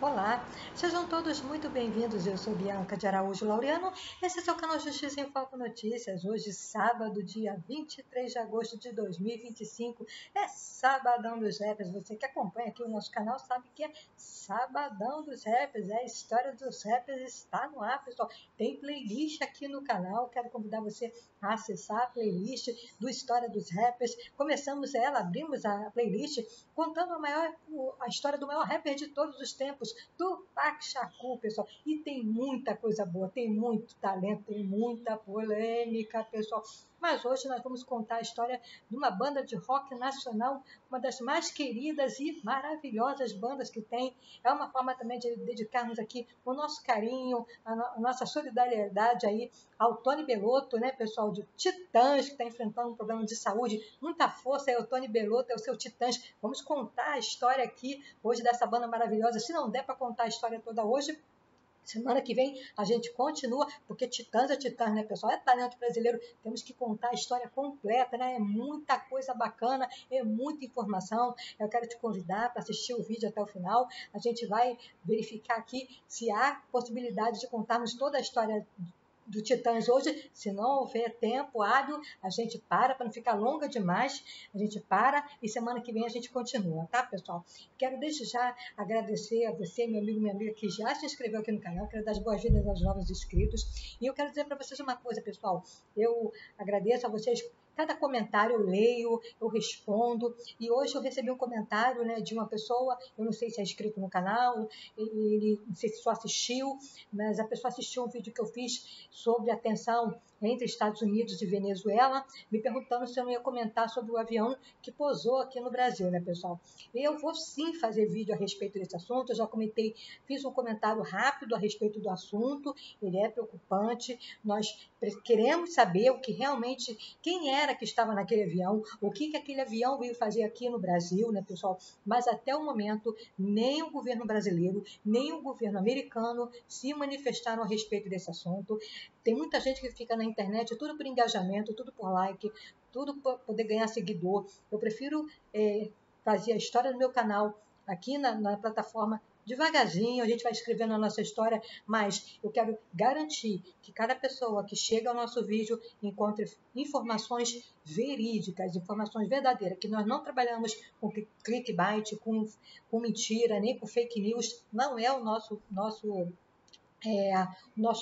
Olá, sejam todos muito bem-vindos. Eu sou Bianca de Araújo Laureano. Esse é o seu canal Justiça em Foco Notícias. Hoje, sábado, dia 23 de agosto de 2025. É Sabadão dos Rappers. Você que acompanha aqui o nosso canal sabe que é Sabadão dos Rappers. A história dos rappers está no ar, pessoal. Tem playlist aqui no canal. Quero convidar você a acessar a playlist do História dos Rappers. Começamos ela, abrimos a playlist contando a história do maior rapper de todos os tempos, Tupac Shakur, pessoal. E tem muita coisa boa, tem muito talento, tem muita polêmica, pessoal. Mas hoje nós vamos contar a história de uma banda de rock nacional, uma das mais queridas e maravilhosas bandas que tem. É uma forma também de dedicarmos aqui o nosso carinho, a nossa solidariedade aí ao Tony Bellotto, né, pessoal, de Titãs, que está enfrentando um problema de saúde. Muita força aí, o Tony Bellotto, é o seu Titãs. Vamos contar a história aqui hoje dessa banda maravilhosa. Se não der para contar a história toda hoje, semana que vem a gente continua, porque Titãs é Titãs, né, pessoal? É talento brasileiro, temos que contar a história completa, né? É muita coisa bacana, é muita informação. Eu quero te convidar para assistir o vídeo até o final. A gente vai verificar aqui se há possibilidade de contarmos toda a história do Titãs hoje. Se não houver tempo hábil, a gente para não ficar longa demais, a gente para e semana que vem a gente continua, tá, pessoal? Quero desde já agradecer a você, meu amigo, minha amiga, que já se inscreveu aqui no canal. Quero dar as boas-vindas aos novos inscritos. E eu quero dizer para vocês uma coisa, pessoal. Eu agradeço a vocês. Cada comentário eu leio, eu respondo. E hoje eu recebi um comentário, né, de uma pessoa, eu não sei se é inscrito no canal, ele não sei se só assistiu, mas a pessoa assistiu um vídeo que eu fiz sobre a tensão entre Estados Unidos e Venezuela, me perguntando se eu não ia comentar sobre o avião que pousou aqui no Brasil, né, pessoal? Eu vou sim fazer vídeo a respeito desse assunto. Eu já comentei, fiz um comentário rápido a respeito do assunto. Ele é preocupante. Nós queremos saber o que realmente, quem era que estava naquele avião, o que aquele avião veio fazer aqui no Brasil, né, pessoal? Mas até o momento, nem o governo brasileiro, nem o governo americano se manifestaram a respeito desse assunto. Tem muita gente que fica na internet, tudo por engajamento, tudo por like, tudo por poder ganhar seguidor. Eu prefiro fazer a história do meu canal aqui na plataforma devagarzinho. A gente vai escrevendo a nossa história, mas eu quero garantir que cada pessoa que chega ao nosso vídeo encontre informações verídicas, informações verdadeiras, que nós não trabalhamos com clickbait, com mentira, nem com fake news. Não é o nosso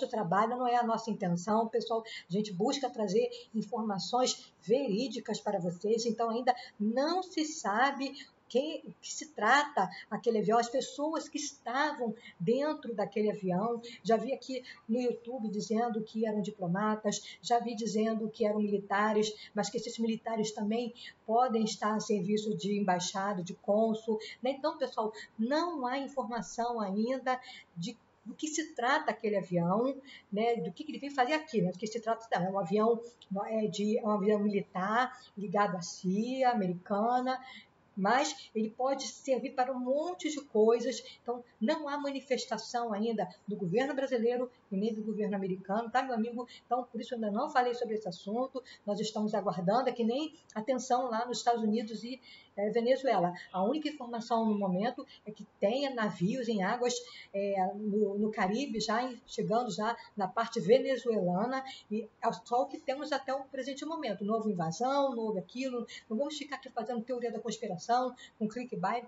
trabalho, não é a nossa intenção, pessoal. A gente busca trazer informações verídicas para vocês. Então ainda não se sabe que se trata aquele avião, as pessoas que estavam dentro daquele avião. Já vi aqui no YouTube dizendo que eram diplomatas, já vi dizendo que eram militares, mas que esses militares também podem estar a serviço de embaixada, de cônsul, né? Então, pessoal, não há informação ainda do que se trata aquele avião, né, do que ele veio fazer aqui, né, do que se trata. É um avião, é um avião militar ligado à CIA americana, mas ele pode servir para um monte de coisas. Então, não há manifestação ainda do governo brasileiro e nem do governo americano, tá, meu amigo? Então, por isso eu ainda não falei sobre esse assunto. Nós estamos aguardando, é que nem a tensão lá nos Estados Unidos e Venezuela. A única informação no momento é que tenha navios em águas no Caribe, chegando já na parte venezuelana, e é só o que temos até o presente momento. Não houve invasão, não houve aquilo. Não vamos ficar aqui fazendo teoria da conspiração, com clickbait,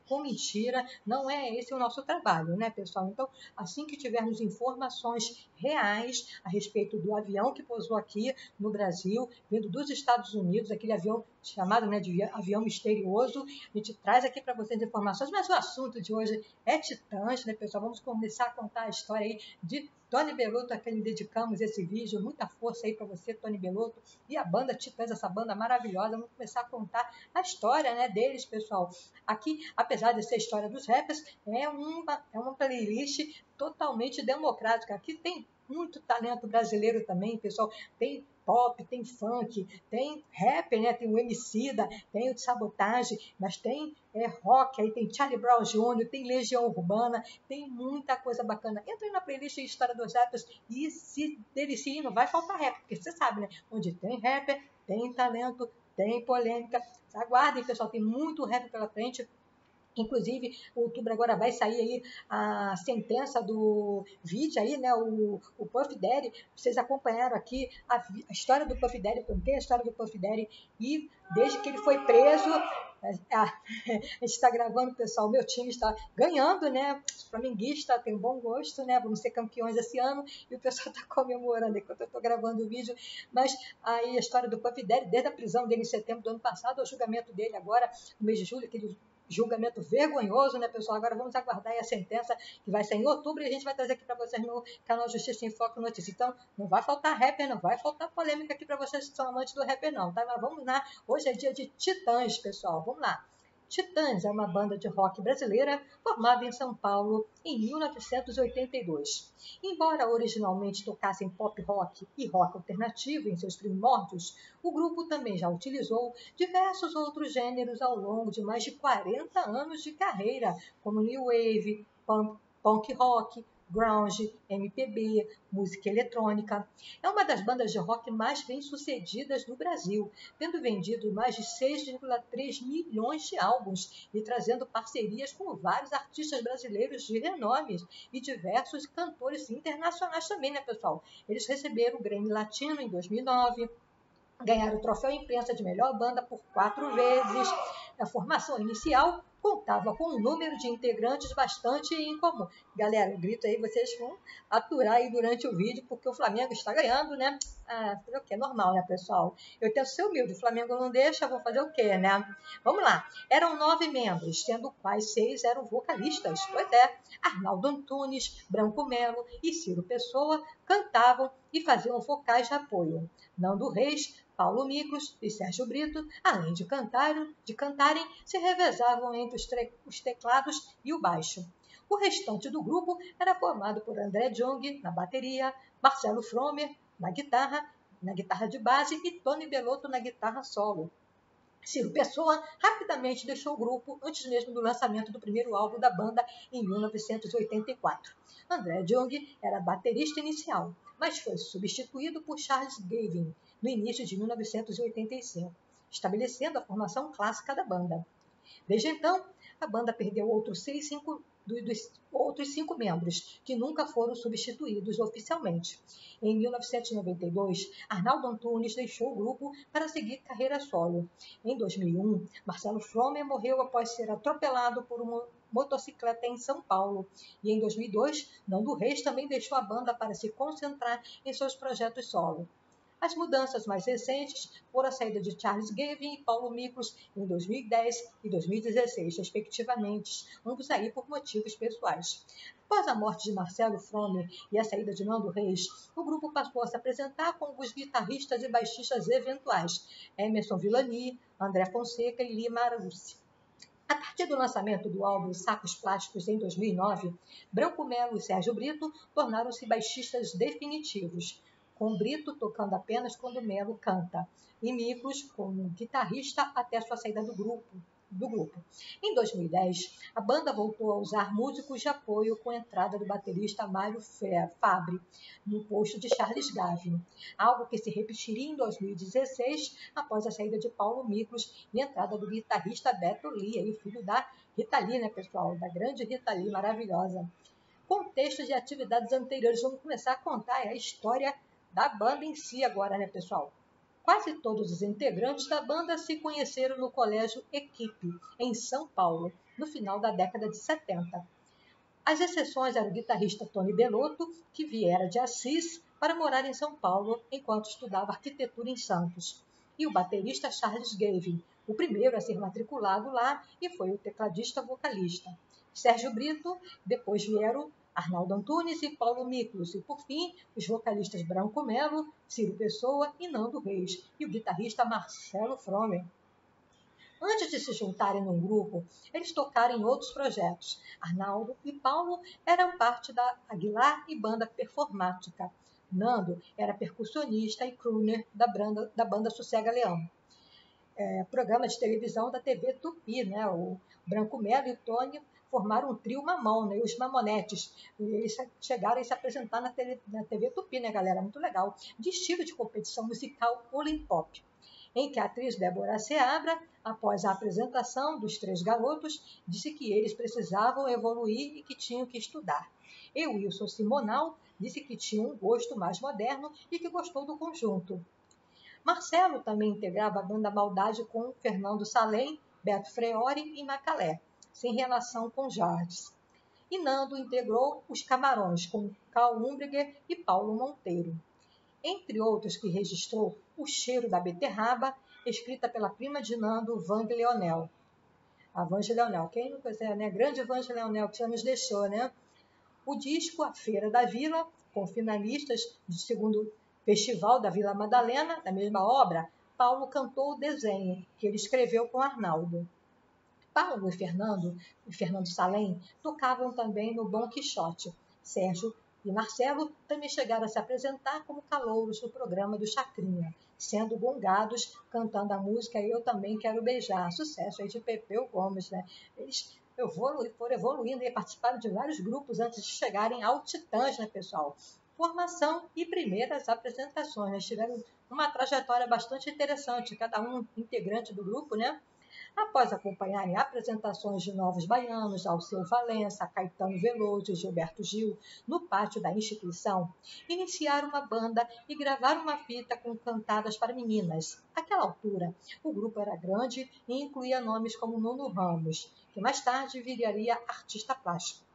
com mentira. Não é esse o nosso trabalho, né, pessoal? Então, assim que tivermos informações reais a respeito do avião que pousou aqui no Brasil, vindo dos Estados Unidos, aquele avião chamado, né, de avião misterioso, a gente traz aqui para vocês informações. Mas o assunto de hoje é Titãs, né, pessoal? Vamos começar a contar a história aí de Tony Bellotto, a quem dedicamos esse vídeo. Muita força aí para você, Tony Bellotto, e a banda Titãs, essa banda maravilhosa. Vamos começar a contar a história, né, deles, pessoal. Aqui, apesar de ser a história dos rappers, é uma playlist totalmente democrática. Aqui tem muito talento brasileiro também, pessoal. Tem pop, tem funk, tem rap, né? Tem o Emicida, tem o de Sabotagem, mas tem rock, aí tem Charlie Brown Jr., tem Legião Urbana, tem muita coisa bacana. Entra aí na playlist História dos Rappers e se deliciem, não vai faltar rap, porque você sabe, né? Onde tem rapper, tem talento, tem polêmica. Aguardem, pessoal, tem muito rap pela frente. Inclusive, em outubro agora vai sair aí a sentença do vídeo aí, né? O Puff Daddy. Vocês acompanharam aqui a história do Puff Daddy, contei a história do Puff Daddy e desde que ele foi preso, a gente está gravando, pessoal, o meu time está ganhando, né? Os flamenguistas têm um bom gosto, né? Vamos ser campeões esse ano e o pessoal está comemorando enquanto eu estou gravando o vídeo. Mas aí a história do Puff Daddy, desde a prisão dele em setembro do ano passado, ao julgamento dele agora, no mês de julho, que ele julgamento vergonhoso, né, pessoal? Agora vamos aguardar aí a sentença que vai sair em outubro e a gente vai trazer aqui para vocês no canal Justiça em Foco Notícias. Então, não vai faltar rapper, não vai faltar polêmica aqui para vocês que são amantes do rapper, não, tá? Mas vamos lá. Hoje é dia de Titãs, pessoal. Vamos lá. Titãs é uma banda de rock brasileira formada em São Paulo em 1982. Embora originalmente tocassem pop rock e rock alternativo em seus primórdios, o grupo também já utilizou diversos outros gêneros ao longo de mais de 40 anos de carreira, como new wave, punk rock, grunge, MPB, música eletrônica. É uma das bandas de rock mais bem-sucedidas do Brasil, tendo vendido mais de 6,3 milhões de álbuns e trazendo parcerias com vários artistas brasileiros de renome e diversos cantores internacionais também, né, pessoal? Eles receberam o Grammy Latino em 2009, ganharam o troféu imprensa de melhor banda por 4 vezes. A formação inicial contava com um número de integrantes bastante incomum. Galera, o grito aí vocês vão aturar aí durante o vídeo, porque o Flamengo está ganhando, né? Fazer o quê? Normal, né, pessoal? Eu tento ser humilde, o Flamengo não deixa, vou fazer o quê, né? Vamos lá. Eram 9 membros, sendo quais 6 eram vocalistas. Pois é, Arnaldo Antunes, Branco Melo e Ciro Pessoa cantavam e faziam vocais de apoio. Nando Reis, Paulo Miklos e Sérgio Brito, além de cantarem, se revezavam entre os teclados e o baixo. O restante do grupo era formado por André Jung na bateria, Marcelo Fromer na guitarra de base e Tony Bellotto na guitarra solo. Ciro Pessoa rapidamente deixou o grupo antes mesmo do lançamento do primeiro álbum da banda em 1984. André Jung era baterista inicial, mas foi substituído por Charles Gavin no início de 1985, estabelecendo a formação clássica da banda. Desde então, a banda perdeu outros 5 membros, que nunca foram substituídos oficialmente. Em 1992, Arnaldo Antunes deixou o grupo para seguir carreira solo. Em 2001, Marcelo Fromer morreu após ser atropelado por uma motocicleta em São Paulo. E em 2002, Nando Reis também deixou a banda para se concentrar em seus projetos solo. As mudanças mais recentes foram a saída de Charles Gavin e Paulo Miklos em 2010 e 2016, respectivamente, ambos aí por motivos pessoais. Após a morte de Marcelo Fromer e a saída de Nando Reis, o grupo passou a se apresentar com alguns guitarristas e baixistas eventuais, Emerson Villani, André Fonseca e Lima Arussi. A partir do lançamento do álbum Sacos Plásticos em 2009, Branco Melo e Sérgio Brito tornaram-se baixistas definitivos, com Brito tocando apenas quando Melo canta, e Miklos como guitarrista até sua saída do grupo. Em 2010, a banda voltou a usar músicos de apoio com a entrada do baterista Mário Fabre no posto de Charles Gavin, algo que se repetiria em 2016 após a saída de Paulo Miklos e a entrada do guitarrista Beto Lee, filho da Rita Lee, né, pessoal? Da grande Rita Lee, maravilhosa. Contextos de atividades anteriores, vamos começar a contar a história da banda em si agora, né, pessoal? Quase todos os integrantes da banda se conheceram no Colégio Equipe, em São Paulo, no final da década de 70. As exceções eram o guitarrista Tony Bellotto, que viera de Assis para morar em São Paulo enquanto estudava arquitetura em Santos, e o baterista Charles Gavin, o primeiro a ser matriculado lá e foi o tecladista vocalista. Sérgio Brito, depois vieram Arnaldo Antunes e Paulo Miklos, e por fim, os vocalistas Branco Melo, Ciro Pessoa e Nando Reis, e o guitarrista Marcelo Fromer. Antes de se juntarem num grupo, eles tocaram em outros projetos. Arnaldo e Paulo eram parte da Aguilar e Banda Performática. Nando era percussionista e crooner da banda Sossega Leão. Programa de televisão da TV Tupi, né? O Branco Melo e o Tony formaram um trio mamão, né? Os Mamonetes. Eles chegaram a se apresentar na TV Tupi, né, galera? Muito legal. De estilo de competição musical Olimpop. em que a atriz Débora Seabra, após a apresentação dos três garotos, disse que eles precisavam evoluir e que tinham que estudar. E Wilson Simonal disse que tinha um gosto mais moderno e que gostou do conjunto. Marcelo também integrava a banda Maldade com Fernando Salem, Beto Freori e Macalé, sem relação com Jardes. E Nando integrou os Camarões com Carl Umbriger e Paulo Monteiro. Entre outros que registrou O Cheiro da Beterraba, escrita pela prima de Nando, Vange Leonel. A Vange Leonel, quem não conhece, né? Grande Vange Leonel, que já nos deixou, né? O disco A Feira da Vila, com finalistas do segundo Festival da Vila Madalena, da mesma obra, Paulo cantou o desenho, que ele escreveu com Arnaldo. Paulo e Fernando Salem, tocavam também no Bom Quixote. Sérgio e Marcelo também chegaram a se apresentar como calouros no programa do Chacrinha, sendo gongados cantando a música Eu Também Quero Beijar, sucesso aí de Pepeu Gomes, né? Eles foram evoluindo e participaram de vários grupos antes de chegarem ao Titãs, né, pessoal? Formação e primeiras apresentações, né? Tiveram uma trajetória bastante interessante, cada um integrante do grupo, né? Após acompanharem apresentações de novos baianos, Alceu Valença, Caetano Veloso e Gilberto Gil no pátio da instituição, iniciaram uma banda e gravaram uma fita com cantadas para meninas. Naquela altura, o grupo era grande e incluía nomes como Nuno Ramos, que mais tarde viraria artista plástico.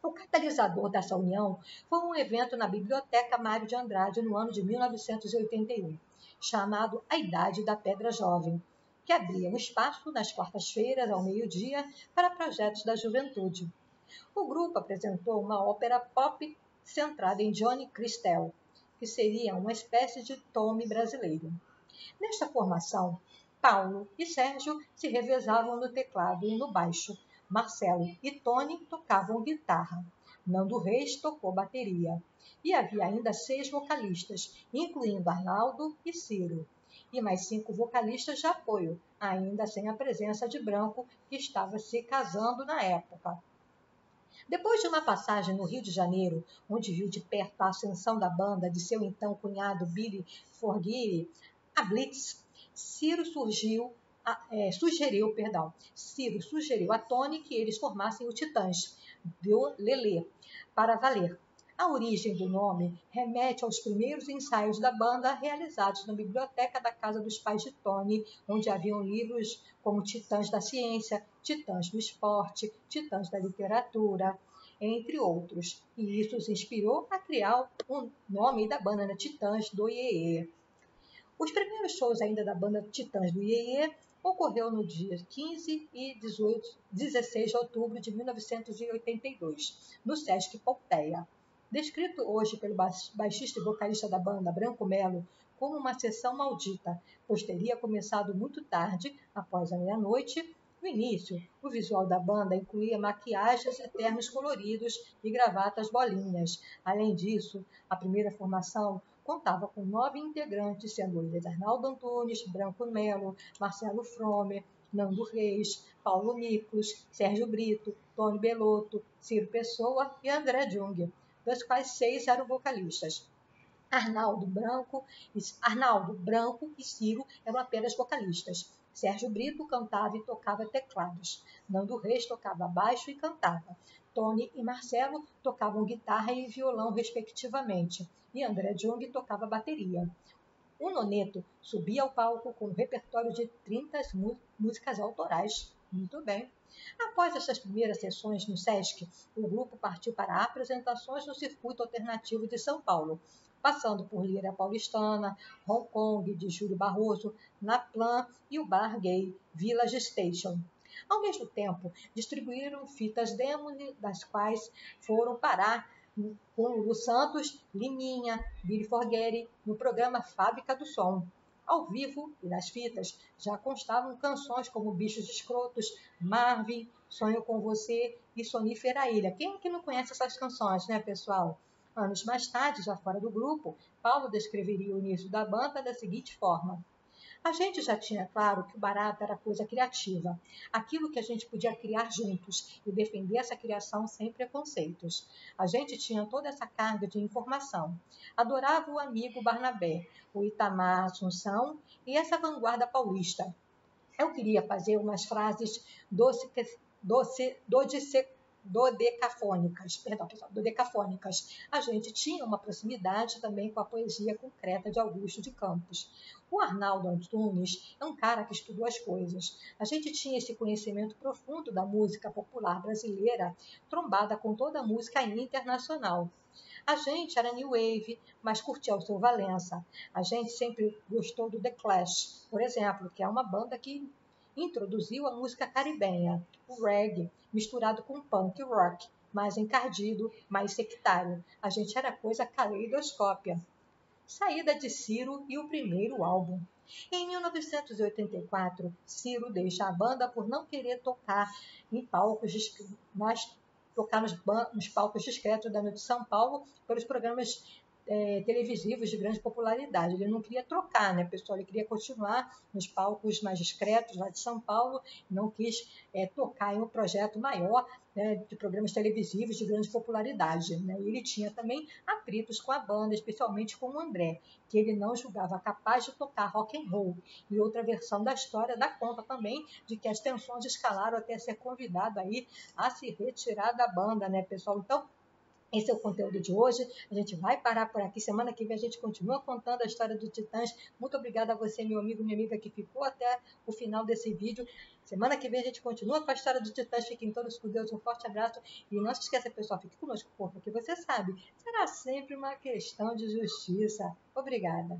O catalisador dessa união foi um evento na Biblioteca Mário de Andrade no ano de 1981, chamado A Idade da Pedra Jovem, que abria um espaço nas quartas-feiras ao meio-dia para projetos da juventude. O grupo apresentou uma ópera pop centrada em Johnny Christel, que seria uma espécie de Tommy brasileiro. Nesta formação, Paulo e Sérgio se revezavam no teclado e no baixo. Marcelo e Tony tocavam guitarra. Nando Reis tocou bateria. E havia ainda 6 vocalistas, incluindo Arnaldo e Ciro. E mais 5 vocalistas de apoio, ainda sem a presença de Branco, que estava se casando na época. Depois de uma passagem no Rio de Janeiro, onde viu de perto a ascensão da banda de seu então cunhado Billy Forghieri, a Blitz, Ciro sugeriu a Tony que eles formassem o Titãs, do Lelê, para valer. A origem do nome remete aos primeiros ensaios da banda realizados na biblioteca da casa dos pais de Tony, onde haviam livros como Titãs da Ciência, Titãs do Esporte, Titãs da Literatura, entre outros. E isso os inspirou a criar o nome da banda, né? Titãs do Iê. Os primeiros shows ainda da banda Titãs do Iê ocorreu no dia 15 e 16 de outubro de 1982, no Sesc Pompeia. Descrito hoje pelo baixista e vocalista da banda, Branco Melo, como uma sessão maldita, pois teria começado muito tarde, após a meia-noite. No início, o visual da banda incluía maquiagens e ternos coloridos e gravatas bolinhas. Além disso, a primeira formação contava com 9 integrantes, sendo eles Arnaldo Antunes, Branco Melo, Marcelo Fromer, Nando Reis, Paulo Miklos, Sérgio Brito, Tony Belotto, Ciro Pessoa e André Jung, dos quais 6 eram vocalistas. Arnaldo, Branco e Ciro eram apenas vocalistas. Sérgio Brito cantava e tocava teclados. Nando Reis tocava baixo e cantava. Tony e Marcelo tocavam guitarra e violão, respectivamente. E André Jung tocava bateria. O Noneto subia ao palco com um repertório de 30 músicas autorais. Muito bem. Após essas primeiras sessões no Sesc, o grupo partiu para apresentações no circuito alternativo de São Paulo, passando por Lira Paulistana, Hong Kong, de Júlio Barroso, Naplan e o bar gay Village Station. Ao mesmo tempo, distribuíram fitas demo, das quais foram parar com Lulu Santos, Liminha, Billy Forghieri, no programa Fábrica do Som. Ao vivo e nas fitas já constavam canções como Bichos Escrotos, Marvin, Sonho com Você e Sonífera Ilha. Quem é que não conhece essas canções, né, pessoal? Anos mais tarde, já fora do grupo, Paulo descreveria o início da banda da seguinte forma: A gente já tinha claro que o barato era coisa criativa, aquilo que a gente podia criar juntos e defender essa criação sem preconceitos. A gente tinha toda essa carga de informação. Adorava o amigo Barnabé, o Itamar Assunção e essa vanguarda paulista. Eu queria fazer umas frases doce, doce, dodice, dodecafônicas, perdão, pessoal, dodecafônicas. A gente tinha uma proximidade também com a poesia concreta de Augusto de Campos. O Arnaldo Antunes é um cara que estudou as coisas. A gente tinha esse conhecimento profundo da música popular brasileira, trombada com toda a música internacional. A gente era New Wave, mas curtia o seu Valença. A gente sempre gostou do The Clash, por exemplo, que é uma banda que introduziu a música caribenha, o reggae, misturado com punk rock, mais encardido, mais sectário. A gente era coisa caleidoscópia. Saída de Ciro e o primeiro álbum. Em 1984, Ciro deixa a banda por não querer tocar em palcos tocar nos palcos discretos da noite de São Paulo pelos programas televisivos de grande popularidade. Ele não queria trocar, né, pessoal? Ele queria continuar nos palcos mais discretos lá de São Paulo, não quis tocar em um projeto maior, né, de programas televisivos de grande popularidade. Né? E ele tinha também atritos com a banda, especialmente com o André, que ele não julgava capaz de tocar rock and roll. E outra versão da história dá conta também de que as tensões escalaram até ser convidado aí a se retirar da banda, né, pessoal? Então, esse é o conteúdo de hoje. A gente vai parar por aqui. Semana que vem a gente continua contando a história do Titãs. Muito obrigada a você, meu amigo, minha amiga, que ficou até o final desse vídeo. Semana que vem a gente continua com a história do Titãs. Fiquem todos com Deus. Um forte abraço. E não se esqueça, pessoal, fique conosco, porque você sabe, será sempre uma questão de justiça. Obrigada.